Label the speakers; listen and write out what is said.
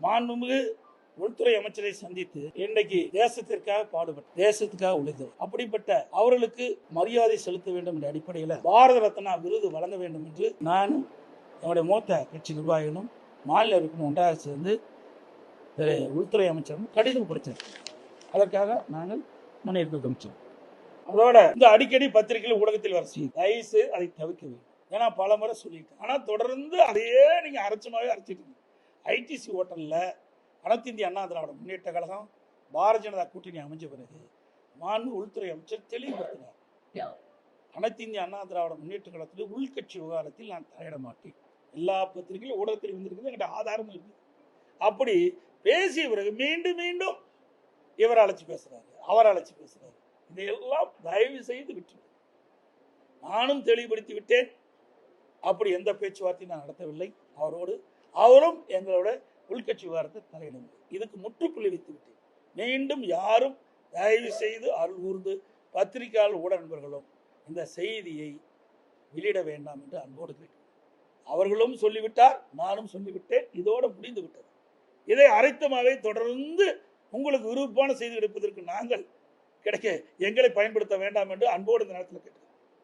Speaker 1: மாண்புமிகு உள்துறை அமைச்சரை சந்தித்து இன்றைக்கு தேசத்திற்காக பாடுபட்டு தேசத்துக்காக உழைத்தவர். அப்படிப்பட்ட அவர்களுக்கு மரியாதை செலுத்த வேண்டும் என்ற அடிப்படையில் பாரத ரத்னா விருது வழங்க வேண்டும் என்று நானும் என்னுடைய மூத்த கட்சி நிர்வாகிகளும் மாநில உறுப்பினர் ஒன்றாக சேர்ந்து உள்துறை அமைச்சரும் கடிதம் கொடுத்தார். அதற்காக நாங்கள் முன்னெடுப்பு காமிச்சோம். அதோட இந்த அடிக்கடி பத்திரிகையில் ஊடகத்தில் வர செய்யும், தயவுசு அதை தவிர்க்க வேண்டும். ஏன்னா பல முறை சொல்லிட்டு, ஆனால் தொடர்ந்து அதையே நீங்க அரைச்சமாவே அரைச்சிட்டு இருக்கீங்க. ஐடிசி ஹோட்டல்ல அனைத்து இந்திய அண்ணா திராவிட முன்னேற்ற கழகம் பாரதிய ஜனதா கூட்டணி அமைஞ்ச பிறகு மாண்பு உள்துறை அமைச்சர் தெளிவுபடுத்தினார். அனைத்து இந்திய அண்ணா திராவிட முன்னேற்ற கழகத்தில் உள்கட்சி விவகாரத்தில் நான் தலையிட மாட்டேன். எல்லா பத்திரிகையிலும் ஊடகத்தில் வந்திருக்குது, என்கிட்ட ஆதாரமும் இருக்கு. அப்படி பேசிய பிறகு மீண்டும் மீண்டும் இவர் அழைச்சி பேசுறாரு, அவர் அழைச்சி பேசுறாரு. இதையெல்லாம் தயவு செய்து விட்டு நானும் தெளிவுபடுத்தி விட்டேன். அப்படி எந்த பேச்சுவார்த்தையும் நான் நடத்தவில்லை அவரோடு. அவரும் எங்களோட உள்கட்சி விவகாரத்தை தலையிடவில்லை. இதுக்கு முற்றுப்புள்ளி வைத்து விட்டேன். மீண்டும் யாரும் தயவு செய்து அருள் கூர்ந்து பத்திரிகையாளர் ஊடக நண்பர்களும் இந்த செய்தியை வெளியிட வேண்டாம் என்று அன்போடு கேட்டேன். அவர்களும் சொல்லிவிட்டார், நானும் சொல்லிவிட்டேன். இதோடு முடிந்து விட்டது. இதை அரைத்தமாவே தொடர்ந்து உங்களுக்கு விருப்பமான செய்தி எடுப்பதற்கு நாங்கள் கிடைக்க எங்களை பயன்படுத்த வேண்டாம் என்று அன்போடு இந்த நேரத்தில் கேட்டேன்.